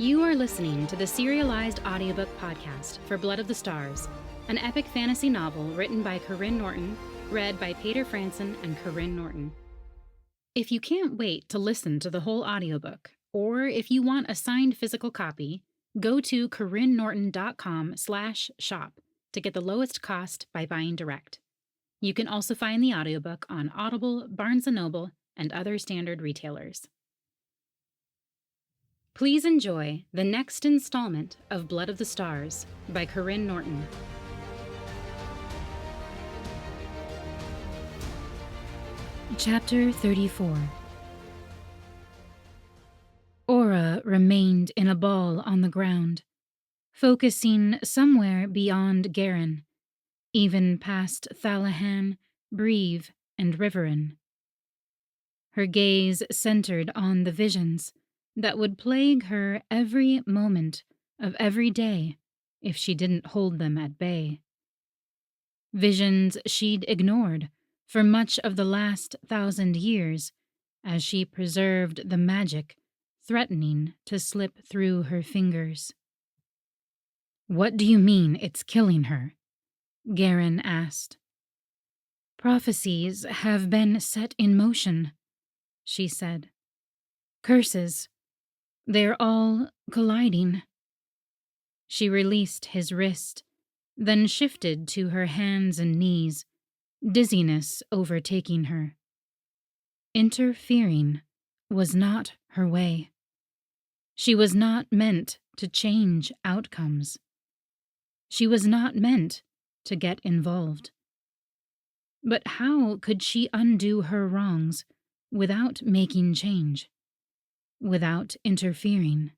You are listening to the serialized audiobook podcast for Blood of the Stars, an epic fantasy novel written by Karyne Norton, read by Paeter Frandsen and Karyne Norton. If you can't wait to listen to the whole audiobook, or if you want a signed physical copy, go to karynnorton.com/shop to get the lowest cost by buying direct. You can also find the audiobook on Audible, Barnes & Noble, and other standard retailers. Please enjoy the next installment of Blood of the Stars by Karyne Norton. Chapter 34. Aura remained in a ball on the ground, focusing somewhere beyond Karyne, even past Thalahan, Breve, and Riverin. Her gaze centered on the visions that would plague her every moment of every day if she didn't hold them at bay. Visions she'd ignored for much of the last 1,000 years as she preserved the magic threatening to slip through her fingers. "What do you mean it's killing her?" Karyne asked. "Prophecies have been set in motion," she said. "Curses. They're all colliding." She released his wrist, then shifted to her hands and knees, dizziness overtaking her. Interfering was not her way. She was not meant to change outcomes. She was not meant to get involved. But how could she undo her wrongs without making change? Without interfering?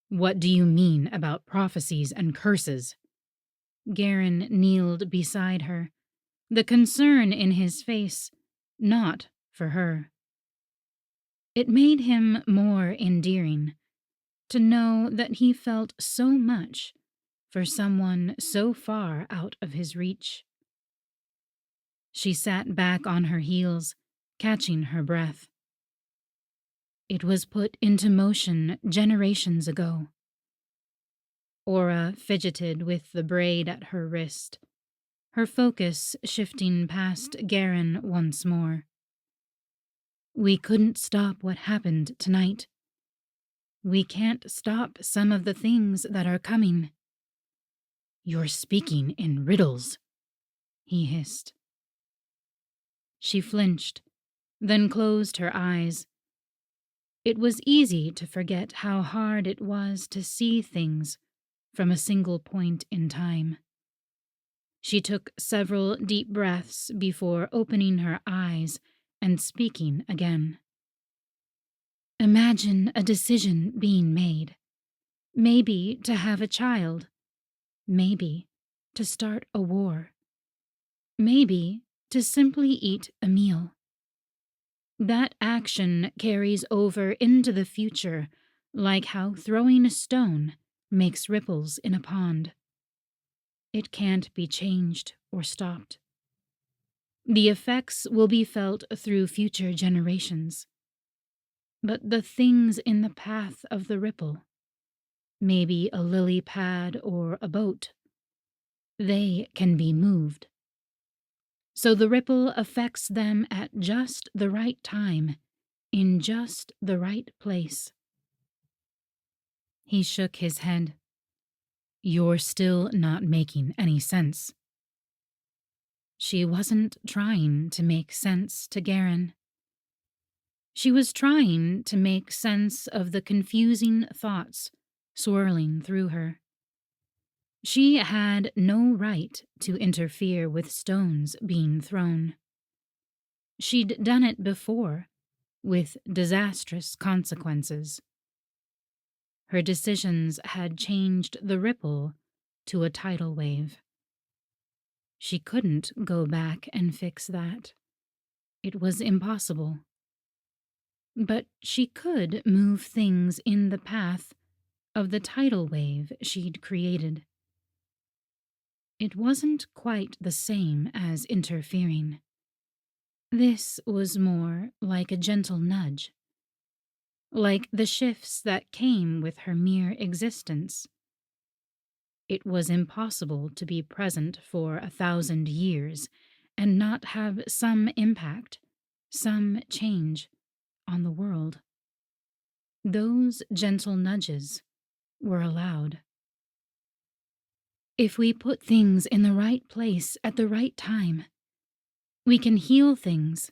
"What do you mean about prophecies and curses?" Karyne kneeled beside her, the concern in his face not for her. It made him more endearing to know that he felt so much for someone so far out of his reach. She sat back on her heels, catching her breath. It was put into motion generations ago. Aura fidgeted with the braid at her wrist, her focus shifting past Karyne once more. "We couldn't stop what happened tonight. We can't stop some of the things that are coming." "You're speaking in riddles," he hissed. She flinched, then closed her eyes. It was easy to forget how hard it was to see things from a single point in time. She took several deep breaths before opening her eyes and speaking again. "Imagine a decision being made. Maybe to have a child. Maybe to start a war. Maybe to simply eat a meal. That action carries over into the future, like how throwing a stone makes ripples in a pond. It can't be changed or stopped. The effects will be felt through future generations. But the things in the path of the ripple, maybe a lily pad or a boat, they can be moved. So the ripple affects them at just the right time, in just the right place." He shook his head. "You're still not making any sense." She wasn't trying to make sense to Karyne. She was trying to make sense of the confusing thoughts swirling through her. She had no right to interfere with stones being thrown. She'd done it before, with disastrous consequences. Her decisions had changed the ripple to a tidal wave. She couldn't go back and fix that. It was impossible. But she could move things in the path of the tidal wave she'd created. It wasn't quite the same as interfering. This was more like a gentle nudge. like the shifts that came with her mere existence. It was impossible to be present for 1,000 years and not have some impact, some change on the world. Those gentle nudges were allowed. If we put things in the right place at the right time, we can heal things.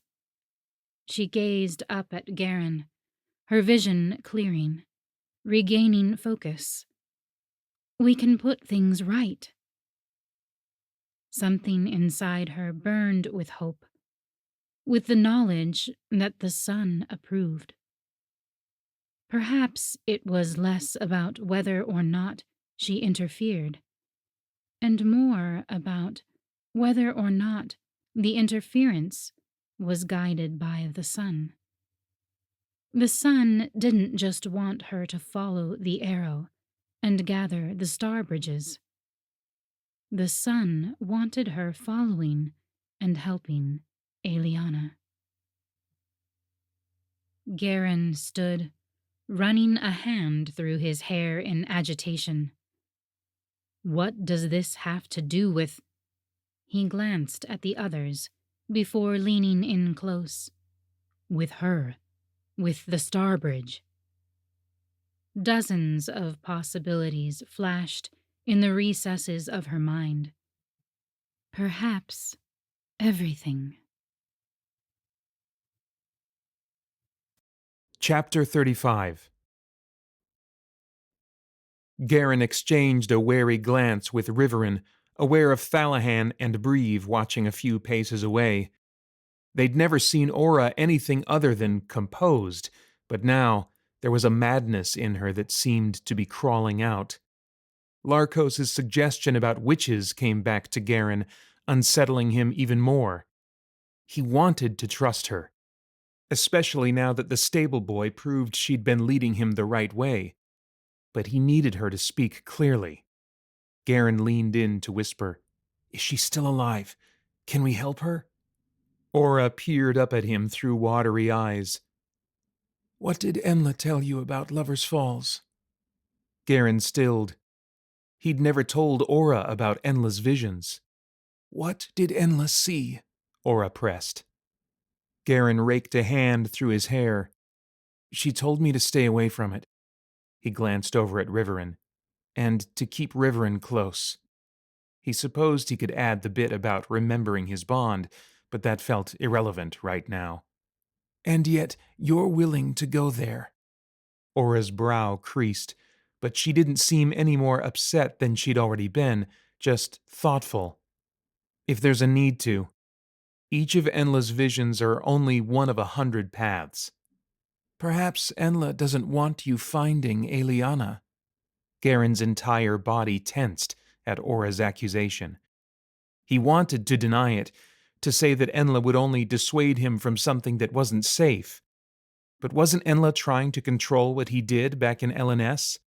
She gazed up at Karyne, her vision clearing, regaining focus. We can put things right. Something inside her burned with hope, with the knowledge that the sun approved. Perhaps it was less about whether or not she interfered, and more about whether or not the interference was guided by the sun. The sun didn't just want her to follow the arrow and gather the star bridges. The sun wanted her following and helping Eliana. Karyne stood, running a hand through his hair in agitation. What does this have to do with? He glanced at the others before leaning in close. With her, with the star bridge. Dozens of possibilities flashed in the recesses of her mind. Perhaps everything. Chapter 35. Karyne exchanged a wary glance with Riverin, aware of Thalahan and Breve watching a few paces away. They'd never seen Aura anything other than composed, but now there was a madness in her that seemed to be crawling out. Larkos' suggestion about witches came back to Karyne, unsettling him even more. He wanted to trust her, especially now that the stable boy proved she'd been leading him the right way. But he needed her to speak clearly. Karyne leaned in to whisper, "Is she still alive? Can we help her?" Aura peered up at him through watery eyes. "What did Enla tell you about Lover's Falls?" Karyne stilled. He'd never told Aura about Enla's visions. "What did Enla see?" Aura pressed. Karyne raked a hand through his hair. "She told me to stay away from it." He glanced over at Riverin. "And to keep Riverin close." He supposed he could add the bit about remembering his bond, but that felt irrelevant right now. "And yet you're willing to go there." Aura's brow creased, but she didn't seem any more upset than she'd already been, just thoughtful. "If there's a need to. Each of Enla's visions are only one of 100 paths." "Perhaps Enla doesn't want you finding Eliana." Karyne's entire body tensed at Aura's accusation. He wanted to deny it, to say that Enla would only dissuade him from something that wasn't safe. But wasn't Enla trying to control what he did back in LNS?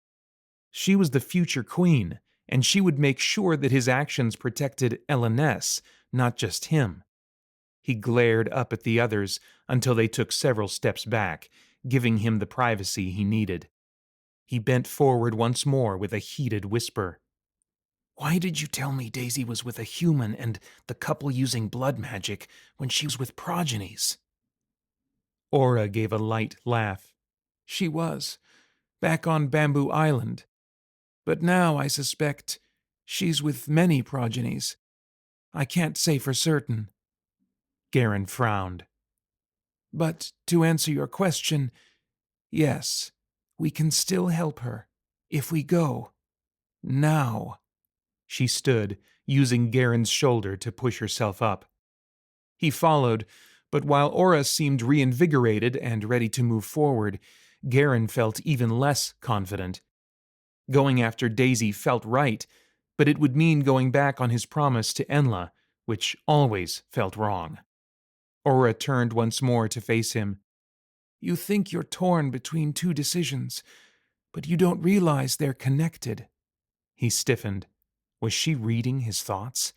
She was the future queen, and she would make sure that his actions protected LNS, not just him. He glared up at the others until they took several steps back, giving him the privacy he needed. He bent forward once more with a heated whisper. "Why did you tell me Daisy was with a human and the couple using blood magic when she was with progenies?" Aura gave a light laugh. "She was, back on Bamboo Island. But now I suspect she's with many progenies. I can't say for certain." Karyne frowned. "But to answer your question, yes, we can still help her, if we go. Now." She stood, using Karyne's shoulder to push herself up. He followed, but while Aura seemed reinvigorated and ready to move forward, Karyne felt even less confident. Going after Daisy felt right, but it would mean going back on his promise to Enla, which always felt wrong. Aura turned once more to face him. "You think you're torn between two decisions, but you don't realize they're connected." He stiffened. Was she reading his thoughts?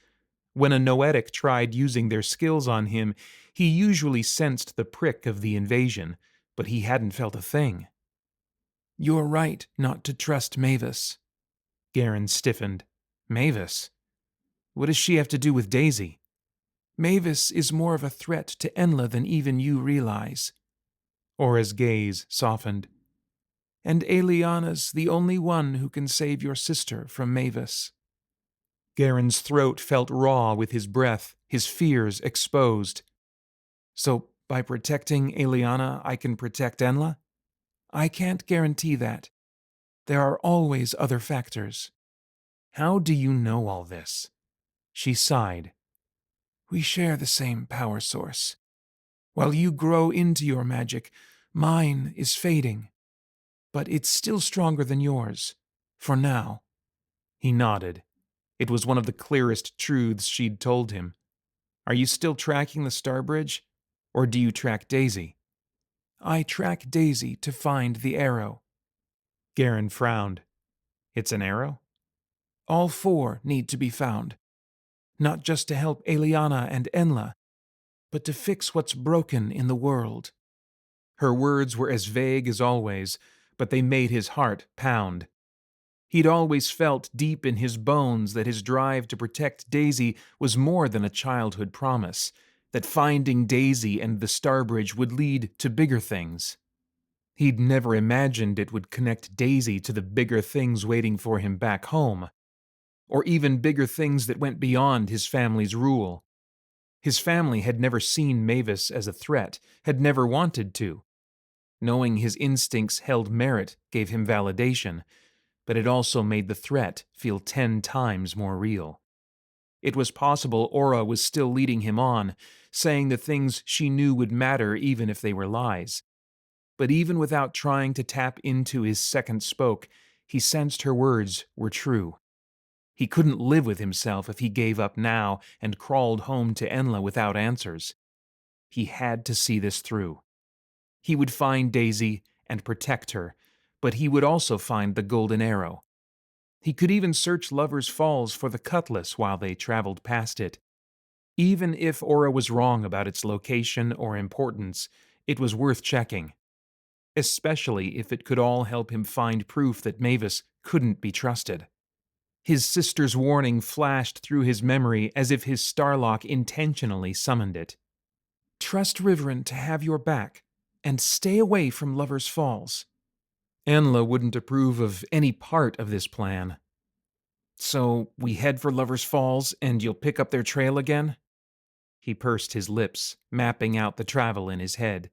When a noetic tried using their skills on him, he usually sensed the prick of the invasion, but he hadn't felt a thing. You're right not to trust Mavis. Karyne stiffened. Mavis? What does she have to do with Daisy? Mavis is more of a threat to Enla than even you realize. Aura's gaze softened. And Eliana's the only one who can save your sister from Mavis. Karyne's throat felt raw with his breath, his fears exposed. So, by protecting Eliana, I can protect Enla? I can't guarantee that. There are always other factors. How do you know all this? She sighed. We share the same power source. While you grow into your magic, mine is fading. But it's still stronger than yours. For now. He nodded. It was one of the clearest truths she'd told him. Are you still tracking the Starbridge? Or do you track Daisy? I track Daisy to find the arrow. Karyne frowned. It's an arrow? All four need to be found. Not just to help Eliana and Enla, but to fix what's broken in the world. Her words were as vague as always, but they made his heart pound. He'd always felt deep in his bones that his drive to protect Daisy was more than a childhood promise, that finding Daisy and the Starbridge would lead to bigger things. He'd never imagined it would connect Daisy to the bigger things waiting for him back home, or even bigger things that went beyond his family's rule. His family had never seen Mavis as a threat, had never wanted to. Knowing his instincts held merit gave him validation, but it also made the threat feel 10 times more real. It was possible Aura was still leading him on, saying the things she knew would matter even if they were lies. But even without trying to tap into his second spoke, he sensed her words were true. He couldn't live with himself if he gave up now and crawled home to Enla without answers. He had to see this through. He would find Daisy and protect her, but he would also find the golden arrow. He could even search Lover's Falls for the cutlass while they traveled past it. Even if Aura was wrong about its location or importance, it was worth checking. Especially if it could all help him find proof that Mavis couldn't be trusted. His sister's warning flashed through his memory as if his Starlock intentionally summoned it. Trust Riverine to have your back, and stay away from Lover's Falls. Enla wouldn't approve of any part of this plan. So we head for Lover's Falls and you'll pick up their trail again? He pursed his lips, mapping out the travel in his head.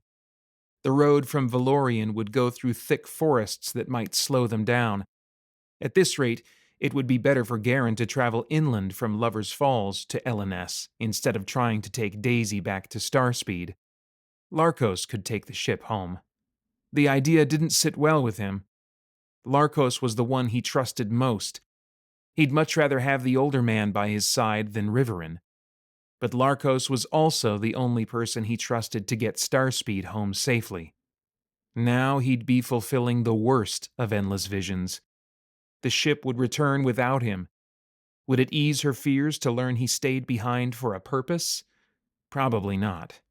The road from Valorian would go through thick forests that might slow them down. At this rate, it would be better for Karyne to travel inland from Lover's Falls to L&S instead of trying to take Daisy back to Starspeed. Larkos could take the ship home. The idea didn't sit well with him. Larkos was the one he trusted most. He'd much rather have the older man by his side than Riverine. But Larkos was also the only person he trusted to get Starspeed home safely. Now he'd be fulfilling the worst of Enla's visions. The ship would return without him. Would it ease her fears to learn he stayed behind for a purpose? Probably not.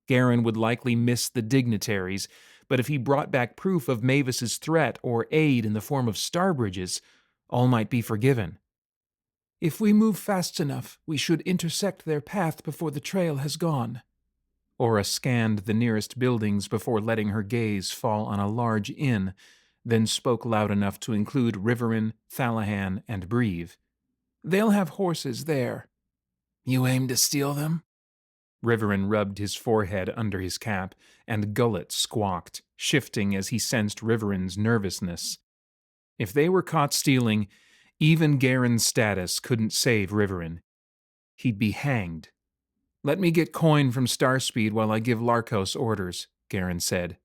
Karyne would likely miss the dignitaries, but if he brought back proof of Mavis's threat or aid in the form of Starbridges, all might be forgiven. If we move fast enough, we should intersect their path before the trail has gone. Aura scanned the nearest buildings before letting her gaze fall on a large inn, then spoke loud enough to include Riverine, Thalahan, and Breve. They'll have horses there. You aim to steal them? Riverine rubbed his forehead under his cap, and Gullet squawked, shifting as he sensed Riverine's nervousness. If they were caught stealing, even Karyne's status couldn't save Riverine. He'd be hanged. Let me get coin from Starspeed while I give Larkos orders, Karyne said.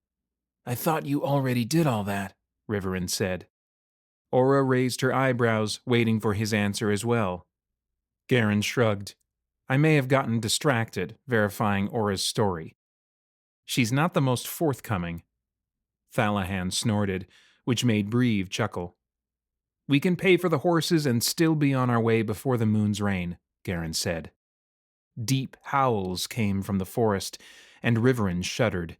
I thought you already did all that, Riverine said. Aura raised her eyebrows, waiting for his answer as well. Karyne shrugged. I may have gotten distracted, verifying Aura's story. She's not the most forthcoming. Thalahan snorted, which made Breve chuckle. We can pay for the horses and still be on our way before the moon's reign, Karyne said. Deep howls came from the forest, and Riverine shuddered.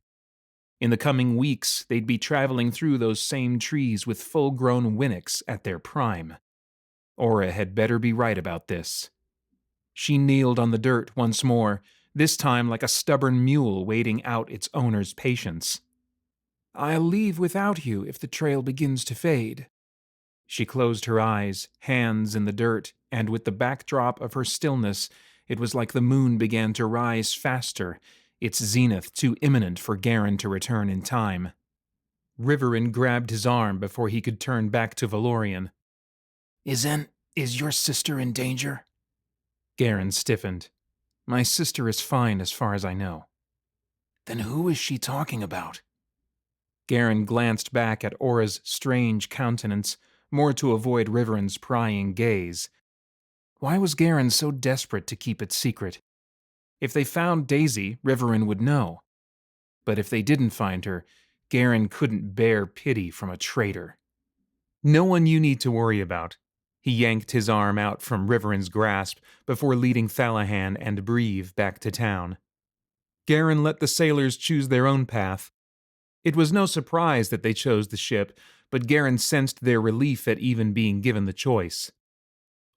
In the coming weeks, they'd be traveling through those same trees with full-grown winnocks at their prime. Aura had better be right about this. She kneeled on the dirt once more, this time like a stubborn mule waiting out its owner's patience. "I'll leave without you if the trail begins to fade." She closed her eyes, hands in the dirt, and with the backdrop of her stillness, it was like the moon began to rise faster, its zenith too imminent for Karyne to return in time. Riverine grabbed his arm before he could turn back to Valorian. Is your sister in danger?" Karyne stiffened. "My sister is fine as far as I know." "Then who is she talking about?" Karyne glanced back at Aura's strange countenance, more to avoid Riverine's prying gaze. Why was Karyne so desperate to keep it secret? If they found Daisy, Riverine would know. But if they didn't find her, Karyne couldn't bear pity from a traitor. "No one you need to worry about." He yanked his arm out from Riverine's grasp before leading Thalahan and Breve back to town. Karyne let the sailors choose their own path. It was no surprise that they chose the ship, but Karyne sensed their relief at even being given the choice.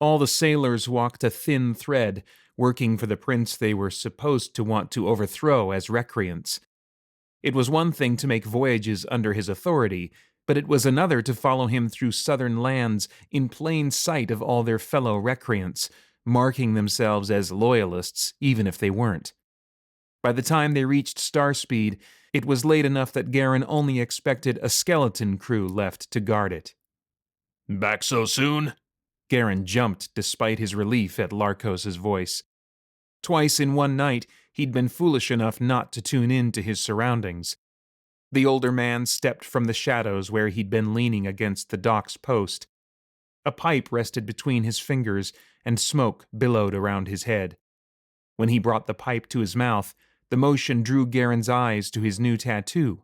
All the sailors walked a thin thread, working for the prince they were supposed to want to overthrow as recreants. It was one thing to make voyages under his authority, but it was another to follow him through southern lands in plain sight of all their fellow recreants, marking themselves as loyalists even if they weren't. By the time they reached Starspeed, it was late enough that Karyne only expected a skeleton crew left to guard it. "Back so soon?" Karyne jumped despite his relief at Larkos's voice. Twice in one night, he'd been foolish enough not to tune in to his surroundings. The older man stepped from the shadows where he'd been leaning against the dock's post. A pipe rested between his fingers, and smoke billowed around his head. When he brought the pipe to his mouth, the motion drew Karyne's eyes to his new tattoo.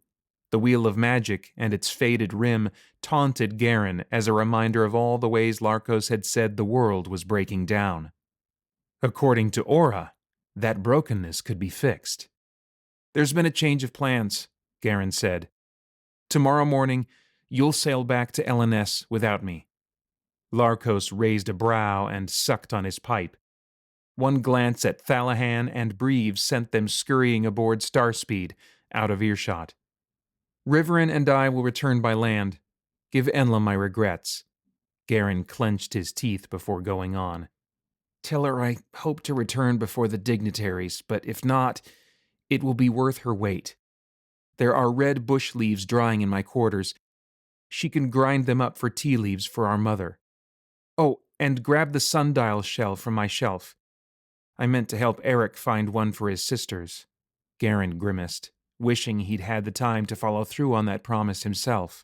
The Wheel of Magic and its faded rim taunted Karyne as a reminder of all the ways Larkos had said the world was breaking down. According to Aura, that brokenness could be fixed. "There's been a change of plans," Karyne said. "Tomorrow morning, you'll sail back to LNS without me." Larkos raised a brow and sucked on his pipe. One glance at Thalahan and Breve sent them scurrying aboard Starspeed, out of earshot. "Riverine and I will return by land. Give Enla my regrets." Karyne clenched his teeth before going on. "Tell her I hope to return before the dignitaries, but if not, it will be worth her wait. There are red bush leaves drying in my quarters. She can grind them up for tea leaves for our mother. Oh, and grab the sundial shell from my shelf. I meant to help Eric find one for his sisters." Karyne grimaced, wishing he'd had the time to follow through on that promise himself.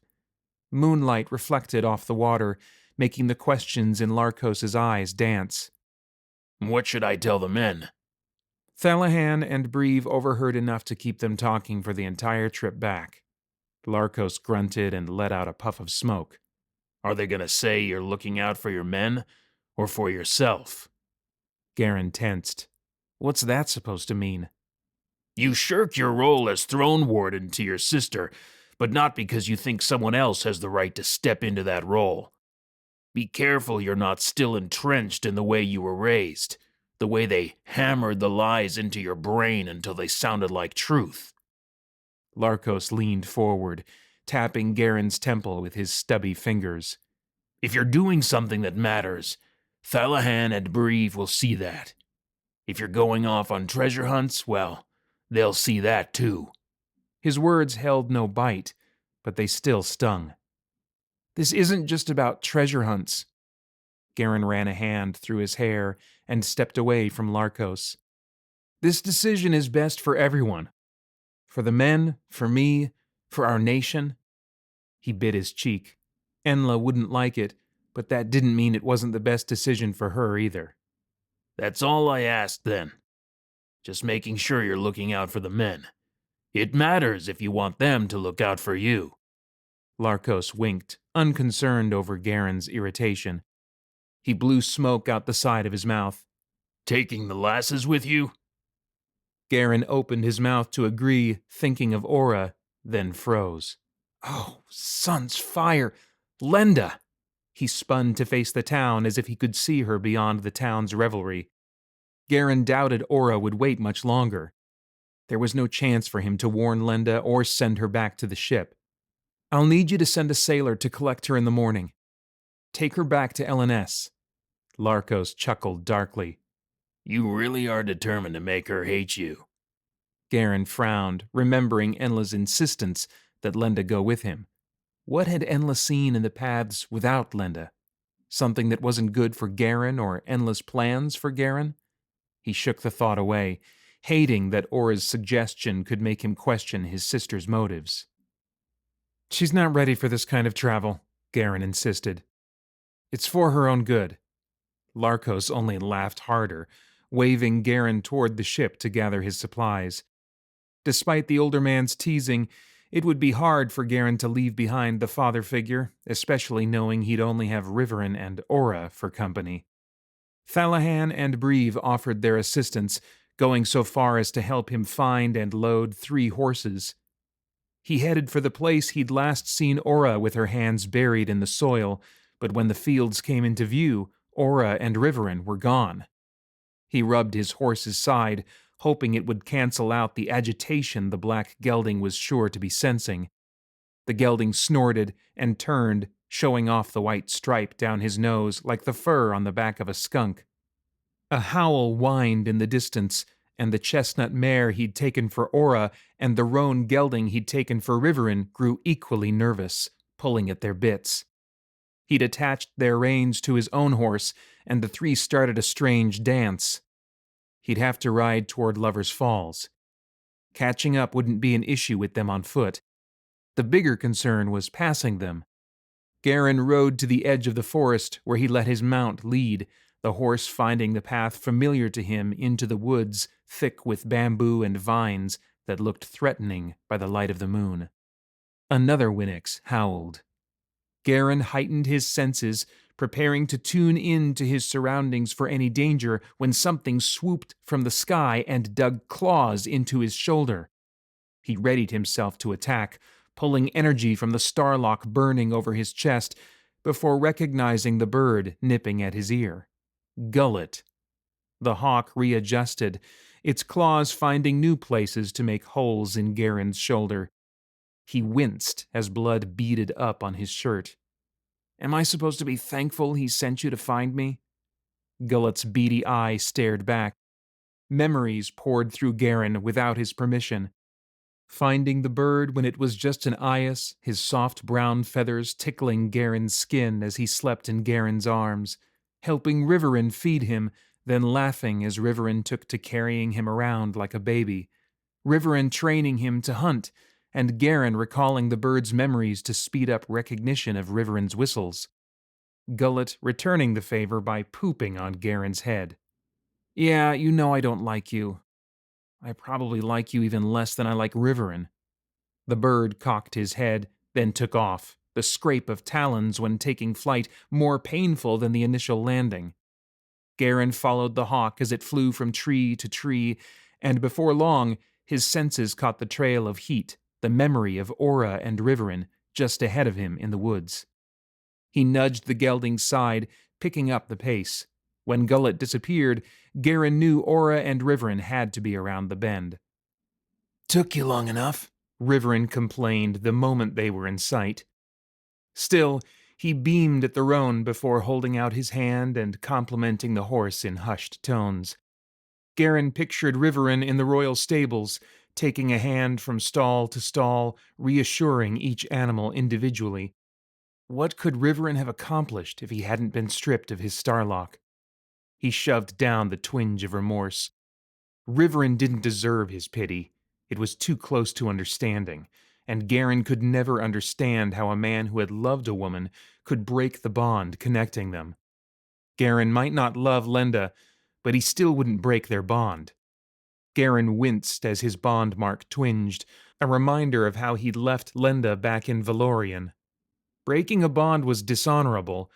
Moonlight reflected off the water, making the questions in Larkos's eyes dance. "What should I tell the men?" Thalahan and Breve overheard enough to keep them talking for the entire trip back. Larkos grunted and let out a puff of smoke. "Are they going to say you're looking out for your men, or for yourself?" Karyne tensed. What's that supposed to mean? "You shirk your role as throne warden to your sister, but not because you think someone else has the right to step into that role. Be careful you're not still entrenched in the way you were raised, the way they hammered the lies into your brain until they sounded like truth." Larkos leaned forward, tapping Karyne's temple with his stubby fingers. "If you're doing something that matters, Thalahan and Breve will see that. If you're going off on treasure hunts, well, they'll see that too." His words held no bite, but they still stung. "This isn't just about treasure hunts." Karyne ran a hand through his hair and stepped away from Larkos. "This decision is best for everyone. For the men, for me, for our nation." He bit his cheek. Enla wouldn't like it, but that didn't mean it wasn't the best decision for her either. "That's all I asked then. Just making sure you're looking out for the men. It matters if you want them to look out for you." Larkos winked, unconcerned over Karyne's irritation. He blew smoke out the side of his mouth. "Taking the lasses with you?" Karyne opened his mouth to agree, thinking of Aura, then froze. Oh, sun's fire! Lenda! He spun to face the town as if he could see her beyond the town's revelry. Karyne doubted Aura would wait much longer. There was no chance for him to warn Lenda or send her back to the ship. I'll need you to send a sailor to collect her in the morning. Take her back to LNS. Larkos chuckled darkly. You really are determined to make her hate you. Karyne frowned, remembering Enla's insistence that Lenda go with him. What had Enla seen in the paths without Lenda? Something that wasn't good for Karyne or Enla's plans for Karyne? He shook the thought away, hating that Aura's suggestion could make him question his sister's motives. She's not ready for this kind of travel, Karyne insisted. It's for her own good. Larkos only laughed harder, waving Karyne toward the ship to gather his supplies. Despite the older man's teasing, it would be hard for Karyne to leave behind the father figure, especially knowing he'd only have Riverin and Aura for company. Thalahan and Breve offered their assistance, going so far as to help him find and load 3 horses. He headed for the place he'd last seen Aura with her hands buried in the soil, but when the fields came into view, Aura and Riverin were gone. He rubbed his horse's side, hoping it would cancel out the agitation the black gelding was sure to be sensing. The gelding snorted and turned, showing off the white stripe down his nose like the fur on the back of a skunk. A howl whined in the distance, and the chestnut mare he'd taken for Aura and the roan gelding he'd taken for Riverin grew equally nervous, pulling at their bits. He'd attached their reins to his own horse, and the 3 started a strange dance. He'd have to ride toward Lover's Falls. Catching up wouldn't be an issue with them on foot. The bigger concern was passing them. Karyne rode to the edge of the forest where he let his mount lead, the horse finding the path familiar to him into the woods thick with bamboo and vines that looked threatening by the light of the moon. Another Winix howled. Karyne heightened his senses, preparing to tune in to his surroundings for any danger when something swooped from the sky and dug claws into his shoulder. He readied himself to attack, pulling energy from the starlock burning over his chest, before recognizing the bird nipping at his ear. Gullet. The hawk readjusted, its claws finding new places to make holes in Karyne's shoulder. He winced as blood beaded up on his shirt. Am I supposed to be thankful he sent you to find me? Gullet's beady eye stared back. Memories poured through Karyne without his permission. Finding the bird when it was just an eyas, his soft brown feathers tickling Karyne's skin as he slept in Karyne's arms, helping Riverin feed him, then laughing as Riverin took to carrying him around like a baby, Riverin training him to hunt, and Karyne recalling the bird's memories to speed up recognition of Riverin's whistles. Gullet returning the favor by pooping on Karyne's head. Yeah, you know I don't like you. I probably like you even less than I like Riverin. The bird cocked his head, then took off, the scrape of talons when taking flight more painful than the initial landing. Karyne followed the hawk as it flew from tree to tree, and before long, his senses caught the trail of heat, the memory of Aura and Riverin, just ahead of him in the woods. He nudged the gelding's side, picking up the pace. When Gullet disappeared, Karyne knew Aura and Riverin had to be around the bend. Took you long enough, Riverin complained the moment they were in sight. Still, he beamed at the roan before holding out his hand and complimenting the horse in hushed tones. Karyne pictured Riverin in the royal stables, taking a hand from stall to stall, reassuring each animal individually. What could Riverin have accomplished if he hadn't been stripped of his starlock? He shoved down the twinge of remorse. Riverin didn't deserve his pity. It was too close to understanding, and Karyne could never understand how a man who had loved a woman could break the bond connecting them. Karyne might not love Lenda, but he still wouldn't break their bond. Karyne winced as his bond mark twinged, a reminder of how he'd left Lenda back in Valorian. Breaking a bond was dishonorable,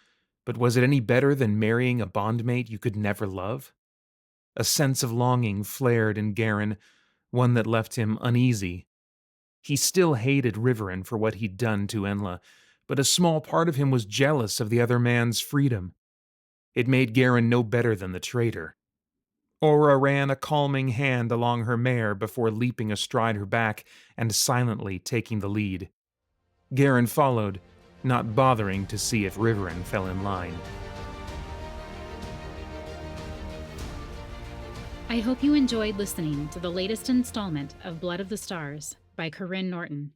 but was it any better than marrying a bondmate you could never love? A sense of longing flared in Karyne, one that left him uneasy. He still hated Riverin for what he'd done to Enla, but a small part of him was jealous of the other man's freedom. It made Karyne no better than the traitor. Aura ran a calming hand along her mare before leaping astride her back and silently taking the lead. Karyne followed, not bothering to see if Riverin fell in line. I hope you enjoyed listening to the latest installment of Blood of the Stars by Karyne Norton.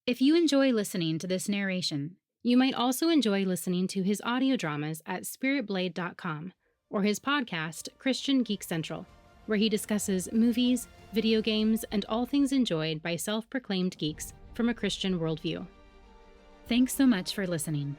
If you enjoy listening to this narration, you might also enjoy listening to his audio dramas at spiritblade.com or his podcast, Christian Geek Central, where he discusses movies, video games, and all things enjoyed by self-proclaimed geeks from a Christian worldview. Thanks so much for listening.